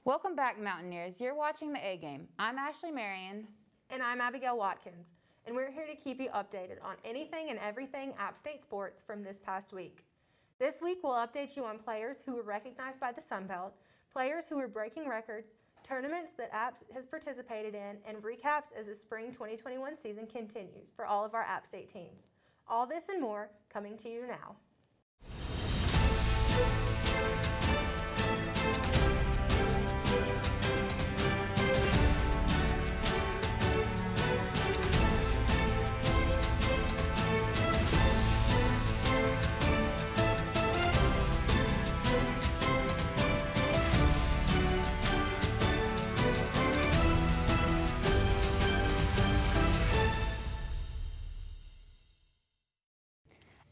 Welcome back, Mountaineers. You're watching the A-Game. I'm Ashley Marion. And I'm Abigail Watkins. And we're here to keep you updated on anything and everything App State sports from this past week. This week, we'll update you on players who were recognized by the Sun Belt, players who were breaking records, tournaments that App has participated in, and recaps as the spring 2021 season continues for all of our App State teams. All this and more coming to you now.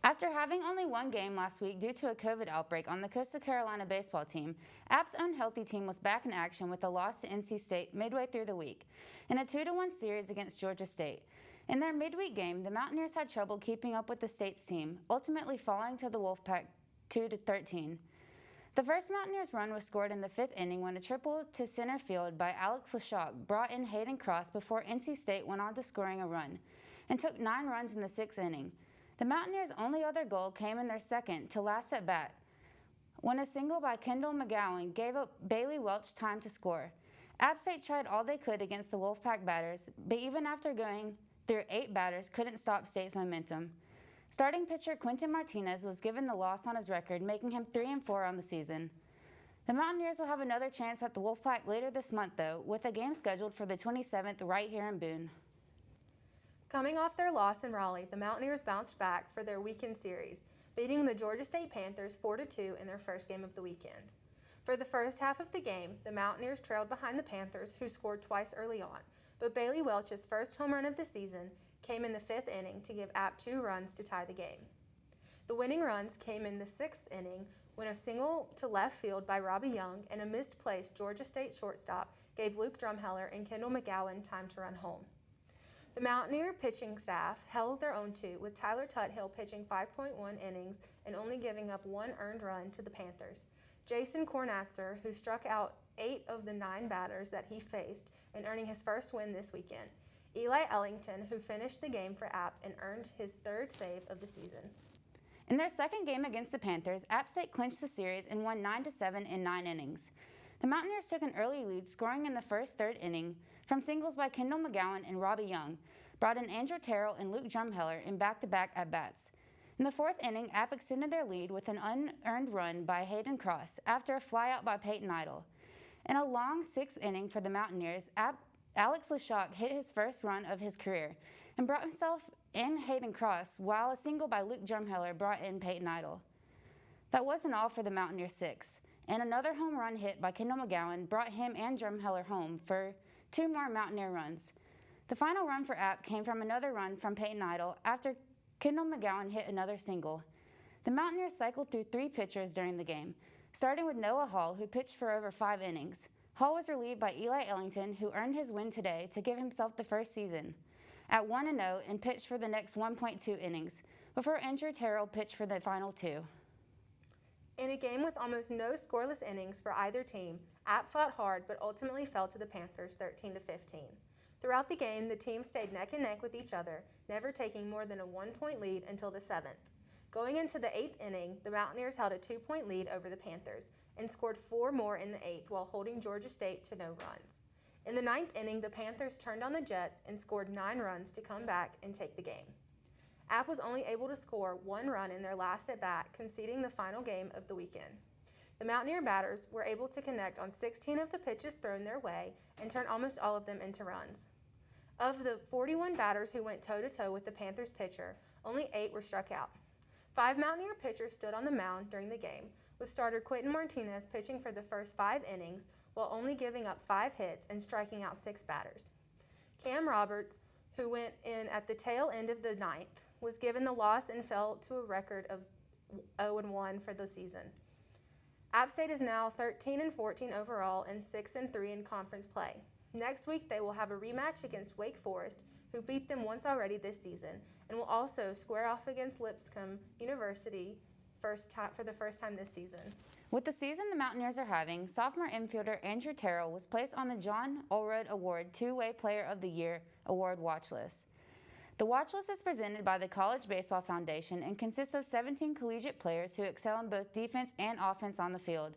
After having only one game last week due to a COVID outbreak on the Coastal Carolina baseball team, App's own healthy team was back in action with a loss to NC State midway through the week in a 2-1 series against Georgia State. In their midweek game, the Mountaineers had trouble keeping up with the State's team, ultimately falling to the Wolfpack 2-13. The first Mountaineers run was scored in the 5th inning when a triple to center field by Alex Leshock brought in Hayden Cross before NC State went on to scoring a run and took 9 runs in the 6th inning. The Mountaineers' only other goal came in their second to last at bat, when a single by Kendall McGowan gave up Bailey Welch time to score. App State tried all they could against the Wolfpack batters, but even after going through 8 batters, couldn't stop State's momentum. Starting pitcher Quentin Martinez was given the loss on his record, making him 3-4 on the season. The Mountaineers will have another chance at the Wolfpack later this month, though, with a game scheduled for the 27th right here in Boone. Coming off their loss in Raleigh, the Mountaineers bounced back for their weekend series, beating the Georgia State Panthers 4-2 in their first game of the weekend. For the first half of the game, the Mountaineers trailed behind the Panthers, who scored twice early on, but Bailey Welch's first home run of the season came in the 5th inning to give App 2 runs to tie the game. The winning runs came in the 6th inning when a single to left field by Robbie Young and a misplaced Georgia State shortstop gave Luke Drumheller and Kendall McGowan time to run home. The Mountaineer pitching staff held their own too, with Tyler Tuthill pitching 5.1 innings and only giving up 1 earned run to the Panthers. Jason Kornatzer, who struck out 8 of the 9 batters that he faced and earning his first win this weekend. Eli Ellington, who finished the game for App and earned his 3rd save of the season. In their second game against the Panthers, App State clinched the series and won 9-7 in 9 innings. The Mountaineers took an early lead, scoring in the 3rd inning from singles by Kendall McGowan and Robbie Young, brought in Andrew Terrell and Luke Drumheller in back-to-back at-bats. In the 4th inning, App extended their lead with an unearned run by Hayden Cross after a flyout by Peyton Idle. In a long 6th inning for the Mountaineers, Alex Leshock hit his first run of his career and brought himself in Hayden Cross, while a single by Luke Drumheller brought in Peyton Idle. That wasn't all for the Mountaineers' 6th, and another home run hit by Kendall McGowan brought him and Drumheller home for 2 more Mountaineer runs. The final run for App came from another run from Peyton Idle after Kendall McGowan hit another single. The Mountaineers cycled through 3 pitchers during the game, starting with Noah Hall, who pitched for over 5 innings. Hall was relieved by Eli Ellington, who earned his win today to give himself the first season at 1-0 and pitched for the next 1.2 innings, before Andrew Terrell pitched for the final 2. In a game with almost no scoreless innings for either team, App fought hard but ultimately fell to the Panthers 13-15. Throughout the game, the teams stayed neck and neck with each other, never taking more than a 1-point lead until the 7th. Going into the 8th inning, the Mountaineers held a 2-point lead over the Panthers and scored 4 more in the 8th while holding Georgia State to no runs. In the 9th inning, the Panthers turned on the Jets and scored 9 runs to come back and take the game. App was only able to score 1 run in their last at-bat, conceding the final game of the weekend. The Mountaineer batters were able to connect on 16 of the pitches thrown their way and turn almost all of them into runs. Of the 41 batters who went toe-to-toe with the Panthers pitcher, only 8 were struck out. 5 Mountaineer pitchers stood on the mound during the game, with starter Quentin Martinez pitching for the first 5 innings while only giving up 5 hits and striking out 6 batters. Cam Roberts, who went in at the tail end of the 9th, was given the loss and fell to a record of 0-1 for the season. App State is now 13-14 overall and 6-3 in conference play. Next week, they will have a rematch against Wake Forest, who beat them once already this season, and will also square off against Lipscomb University for the first time this season. With the season the Mountaineers are having, sophomore infielder Andrew Terrell was placed on the John Olrud Award Two-Way Player of the Year award watch list. The watch list is presented by the College Baseball Foundation and consists of 17 collegiate players who excel in both defense and offense on the field.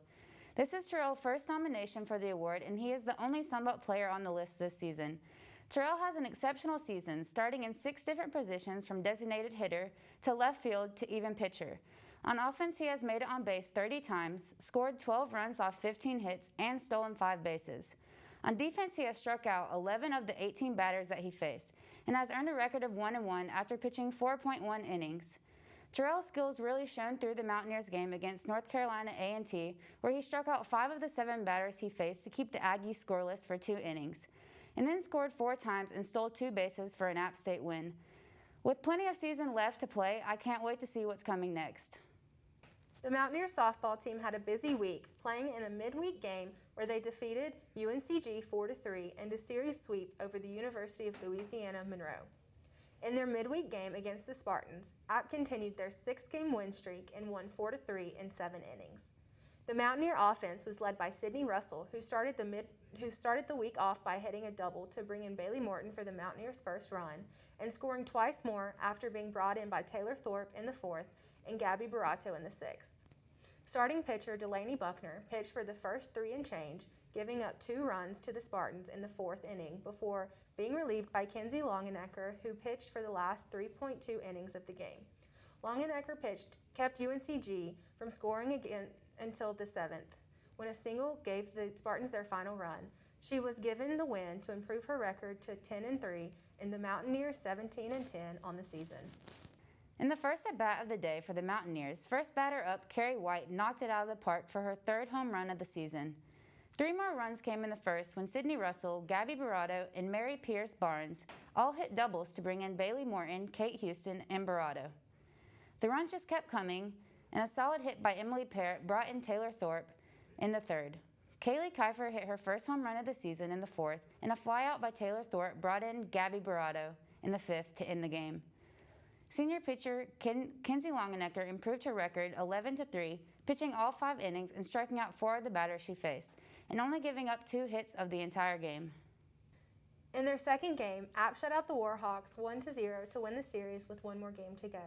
This is Terrell's first nomination for the award, and he is the only Sunbelt player on the list this season. Terrell has an exceptional season, starting in 6 different positions from designated hitter to left field to even pitcher. On offense, he has made it on base 30 times, scored 12 runs off 15 hits, and stolen 5 bases. On defense, he has struck out 11 of the 18 batters that he faced, and has earned a record of 1-1 after pitching 4.1 innings. Terrell's skills really shone through the Mountaineers game against North Carolina A&T, where he struck out 5 of the 7 batters he faced to keep the Aggies scoreless for 2 innings, and then scored 4 times and stole 2 bases for an App State win. With plenty of season left to play, I can't wait to see what's coming next. The Mountaineers softball team had a busy week, playing in a midweek game where they defeated UNCG 4-3 and a series sweep over the University of Louisiana Monroe. In their midweek game against the Spartans, App continued their 6-game win streak and won 4-3 in 7 innings. The Mountaineer offense was led by Sydney Russell, who started the week off by hitting a double to bring in Bailey Morton for the Mountaineers' first run, and scoring twice more after being brought in by Taylor Thorpe in the 4th and Gabby Barato in the 6th. Starting pitcher Delaney Buckner pitched for the first 3 and change, giving up 2 runs to the Spartans in the 4th inning before being relieved by Kenzie Longenecker, who pitched for the last 3.2 innings of the game. Longenecker kept UNCG from scoring again until the 7th, when a single gave the Spartans their final run. She was given the win to improve her record to 10-3 and the Mountaineers 17-10 on the season. In the first at-bat of the day for the Mountaineers, first batter up, Carrie White knocked it out of the park for her 3rd home run of the season. 3 more runs came in the first when Sydney Russell, Gabby Barato, and Mary Pierce Barnes all hit doubles to bring in Bailey Morton, Kate Houston, and Barato. The runs just kept coming, and a solid hit by Emily Parrott brought in Taylor Thorpe in the 3rd. Kaylee Kiefer hit her first home run of the season in the 4th, and a flyout by Taylor Thorpe brought in Gabby Barato in the 5th to end the game. Senior pitcher Kenzie Longenecker improved her record 11-3, pitching all 5 innings and striking out 4 of the batters she faced, and only giving up 2 hits of the entire game. In their second game, App shut out the Warhawks 1-0 to win the series with 1 more game to go.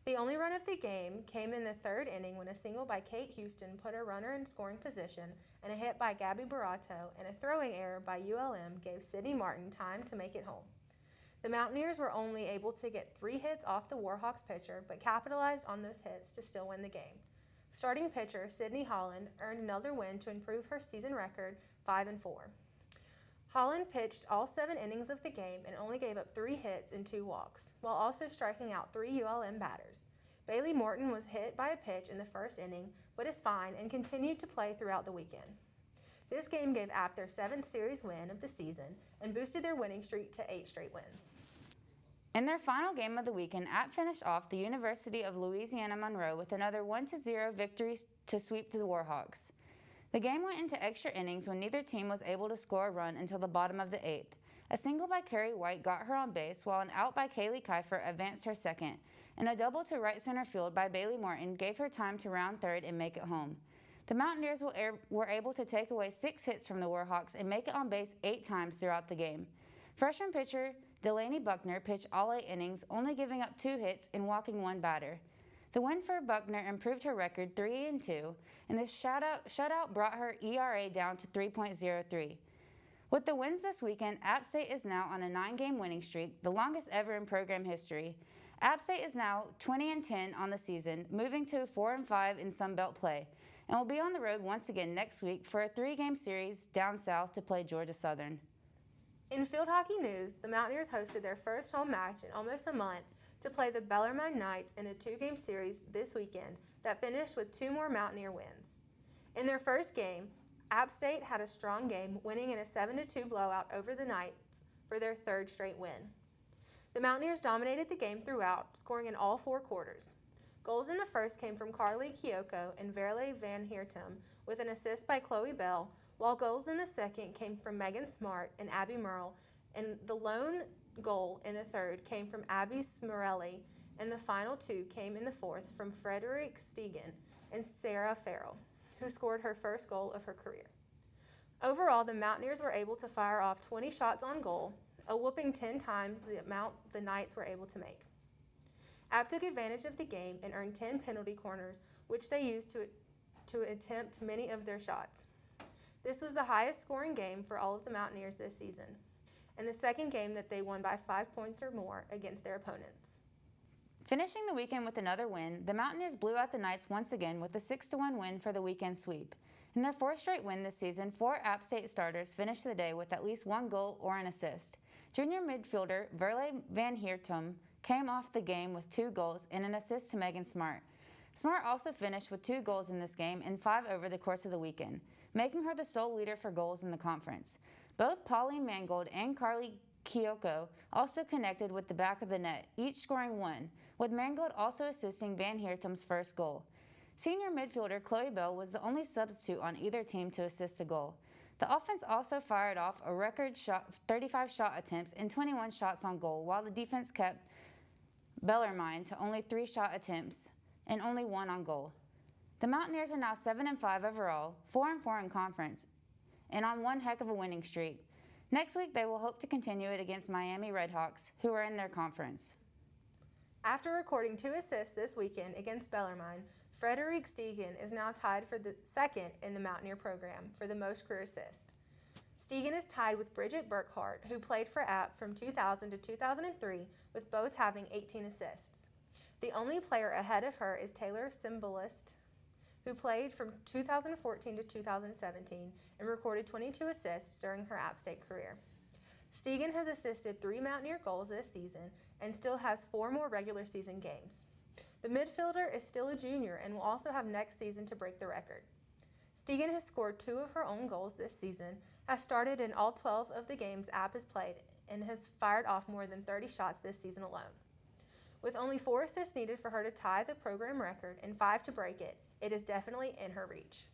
The only run of the game came in the 3rd inning when a single by Kate Houston put a runner in scoring position, and a hit by Gabby Barato and a throwing error by ULM gave Sydney Martin time to make it home. The Mountaineers were only able to get 3 hits off the Warhawks pitcher, but capitalized on those hits to still win the game. Starting pitcher Sydney Holland earned another win to improve her season record 5-4. Holland pitched all 7 innings of the game and only gave up 3 hits and 2 walks, while also striking out 3 ULM batters. Bailey Morton was hit by a pitch in the 1st inning, but is fine and continued to play throughout the weekend. This game gave App their 7th series win of the season and boosted their winning streak to 8 straight wins. In their final game of the weekend, App finished off the University of Louisiana Monroe with another 1-0 victory to sweep the Warhawks. The game went into extra innings when neither team was able to score a run until the bottom of the 8th. A single by Carrie White got her on base, while an out by Kaylee Kiefer advanced her 2nd, and a double to right center field by Bailey Morton gave her time to round 3rd and make it home. The Mountaineers were able to take away 6 hits from the Warhawks and make it on base 8 times throughout the game. Freshman pitcher Delaney Buckner pitched all 8 innings, only giving up 2 hits and walking 1 batter. The win for Buckner improved her record 3-2, and this shutout brought her ERA down to 3.03. With the wins this weekend, App State is now on a 9-game winning streak, the longest ever in program history. App State is now 20-10 on the season, moving to 4-5 in Sunbelt play, and will be on the road once again next week for a 3-game series down south to play Georgia Southern. In field hockey news, the Mountaineers hosted their first home match in almost a month to play the Bellarmine Knights in a 2-game series this weekend that finished with 2 more Mountaineer wins. In their first game, App State had a strong game, winning in a 7-2 blowout over the Knights for their 3rd straight win. The Mountaineers dominated the game throughout, scoring in all 4 quarters. Goals in the first came from Carly Kyoko and Verle Van Heertem, with an assist by Chloe Bell, while goals in the second came from Megan Smart and Abby Merle, and the lone goal in the 3rd came from Abby Smirelli and the final two came in the fourth from Frederick Stegen and Sarah Farrell, who scored her first goal of her career. Overall, the Mountaineers were able to fire off 20 shots on goal, a whopping 10 times the amount the Knights were able to make. App took advantage of the game and earned 10 penalty corners, which they used to attempt many of their shots. This was the highest scoring game for all of the Mountaineers this season, and the second game that they won by 5 points or more against their opponents. Finishing the weekend with another win, the Mountaineers blew out the Knights once again with a 6-1 win for the weekend sweep. In their fourth straight win this season, 4 App State starters finished the day with at least 1 goal or an assist. Junior midfielder Verle Van Heertum came off the game with 2 goals and an assist to Megan Smart. Smart also finished with 2 goals in this game and 5 over the course of the weekend, making her the sole leader for goals in the conference. Both Pauline Mangold and Carly Kyoko also connected with the back of the net, each scoring 1, with Mangold also assisting Van Heertum's first goal. Senior midfielder Chloe Bell was the only substitute on either team to assist a goal. The offense also fired off a record 35 shot attempts and 21 shots on goal, while the defense kept Bellarmine to only 3 shot attempts and only 1 on goal. The Mountaineers are now 7-5 overall, 4-4 in conference, and on one heck of a winning streak. Next week, they will hope to continue it against Miami Redhawks, who are in their conference. After recording 2 assists this weekend against Bellarmine, Frederick Stegen is now tied for the second in the Mountaineer program for the most career assists. Stegen is tied with Bridget Burkhart, who played for App from 2000 to 2003, with both having 18 assists. The only player ahead of her is Taylor Symbolist, who played from 2014 to 2017 and recorded 22 assists during her App State career. Stegen has assisted 3 Mountaineer goals this season and still has 4 more regular season games. The midfielder is still a junior and will also have next season to break the record. Stegen has scored 2 of her own goals this season, has started in all 12 of the games App has played, and has fired off more than 30 shots this season alone. With only 4 assists needed for her to tie the program record and 5 to break it, it is definitely in her reach.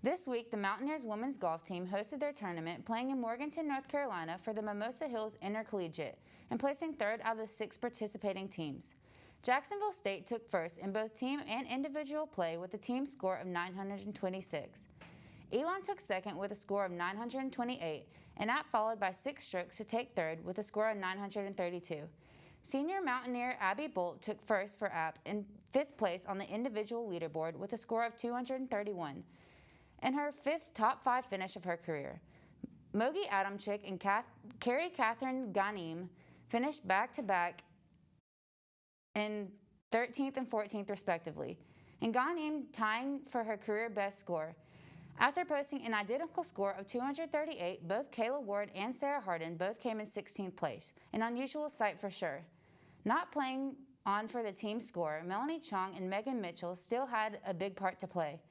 This week, the Mountaineers women's golf team hosted their tournament, playing in Morganton, North Carolina for the Mimosa Hills Intercollegiate and placing 3rd out of the 6 participating teams. Jacksonville State took first in both team and individual play with a team score of 926. Elon took second with a score of 928, and App followed by 6 strokes to take third with a score of 932. Senior Mountaineer Abby Bolt took first for App in 5th place on the individual leaderboard with a score of 231, and her 5th top 5 finish of her career. Mogi Adamczyk and Carrie Catherine Ghanim finished back-to-back in 13th and 14th respectively, and Ghanim tying for her career best score. After posting an identical score of 238, both Kayla Ward and Sarah Harden both came in 16th place, an unusual sight for sure. Not playing on for the team score, Melanie Chong and Megan Mitchell still had a big part to play.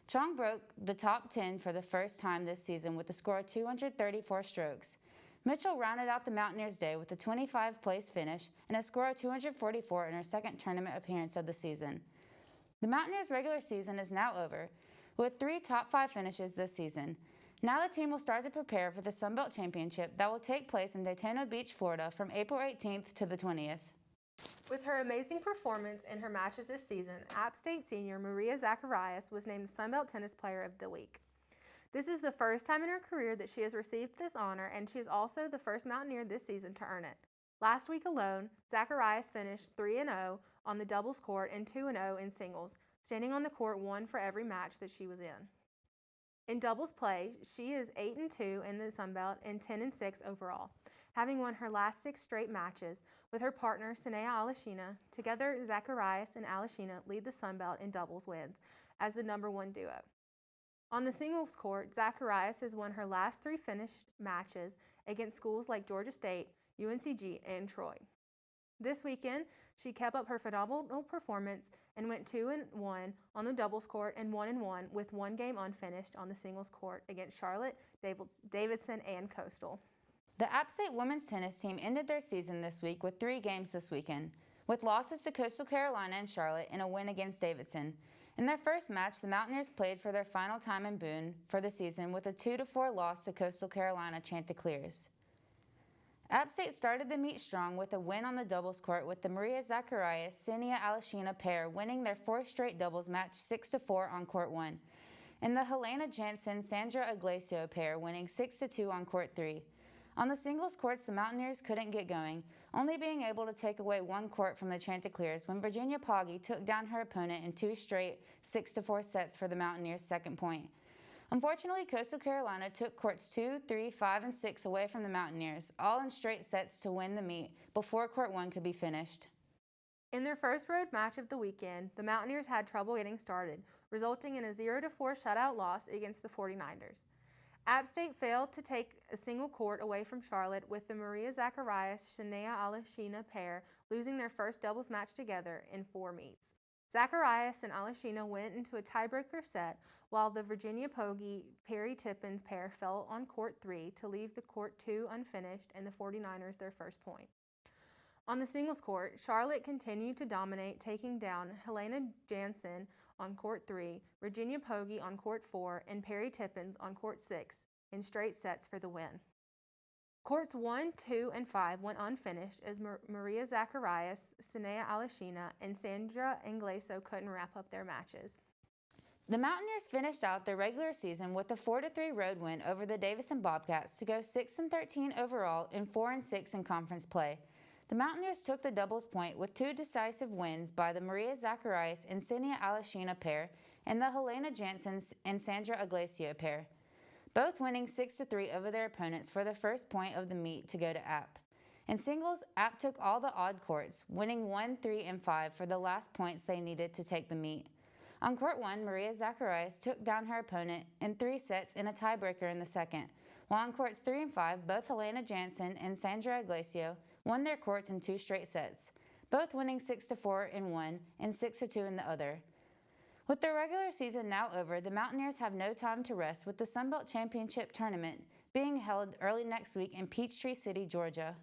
Chong broke the top 10 for the first time this season with a score of 234 strokes. Mitchell rounded out the Mountaineers' day with a 25th-place finish and a score of 244 in her second tournament appearance of the season. The Mountaineers' regular season is now over, with 3 top 5 finishes this season. Now the team will start to prepare for the Sunbelt Championship that will take place in Daytona Beach, Florida from April 18th to the 20th. With her amazing performance in her matches this season, App State senior Maria Zacharias was named Sunbelt Tennis Player of the Week. This is the first time in her career that she has received this honor, and she is also the first Mountaineer this season to earn it. Last week alone, Zacharias finished 3-0 on the doubles court and 2-0 in singles, standing on the court 1 for every match that she was in. In doubles play, she is 8-2 in the Sunbelt and 10-6 overall, having won her last 6 straight matches with her partner Sanaya Alashina. Together, Zacharias and Alashina lead the Sunbelt in doubles wins as the #1 duo. On the singles court, Zacharias has won her last 3 finished matches against schools like Georgia State, UNCG, and Troy. This weekend, she kept up her phenomenal performance and went 2-1 on the doubles court and 1-1 with 1 game unfinished on the singles court against Charlotte, Davidson, and Coastal. The App State women's tennis team ended their season this week with 3 games this weekend, with losses to Coastal Carolina and Charlotte and a win against Davidson. In their first match, the Mountaineers played for their final time in Boone for the season with a 2-4 loss to Coastal Carolina Chanticleers. App State started the meet strong with a win on the doubles court with the Maria Zacharias-Senia Alashina pair winning their fourth straight doubles match 6-4 on court 1, and the Helena Jansen-Sandra Iglesias pair winning 6-2 on court 3. On the singles courts, the Mountaineers couldn't get going, only being able to take away one court from the Chanticleers when Virginia Pogge took down her opponent in 2 straight 6-4 sets for the Mountaineers' second point. Unfortunately, Coastal Carolina took courts 2, 3, 5, and 6 away from the Mountaineers, all in straight sets to win the meet before court 1 could be finished. In their first road match of the weekend, the Mountaineers had trouble getting started, resulting in a 0-4 shutout loss against the 49ers. App State failed to take a single court away from Charlotte, with the Maria Zacharias-Senia Alashina pair losing their first doubles match together in 4 meets. Zacharias and Alashina went into a tiebreaker set, while the Virginia Pogge-Perry Tippins pair fell on court 3 to leave the court 2 unfinished and the 49ers their first point. On the singles court, Charlotte continued to dominate, taking down Helena Jansen on court 3, Virginia Pogge on court 4, and Perry Tippins on court 6 in straight sets for the win. Courts 1, 2, and 5 went unfinished as Maria Zacharias, Senia Alashina, and Sandra Iglesias couldn't wrap up their matches. The Mountaineers finished out their regular season with a 4-3 road win over the Davison Bobcats to go 6-13 overall and 4-6 in conference play. The Mountaineers took the doubles point with 2 decisive wins by the Maria Zacharias and Senia Alashina pair and the Helena Jansen and Sandra Iglesias pair, both winning 6-3 over their opponents for the first point of the meet to go to App. In singles, App took all the odd courts, winning 1, 3, and 5 for the last points they needed to take the meet. On court 1, Maria Zacharias took down her opponent in 3 sets in a tiebreaker in the second, while on courts 3 and 5, both Helena Jansen and Sandra Iglesias won their courts in 2 straight sets, both winning 6-4 in one and 6-2 in the other. With the regular season now over, the Mountaineers have no time to rest, with the Sunbelt Championship Tournament being held early next week in Peachtree City, Georgia.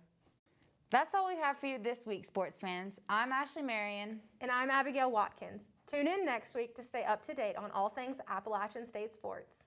That's all we have for you this week, sports fans. I'm Ashley Marion. And I'm Abigail Watkins. Tune in next week to stay up to date on all things Appalachian State sports.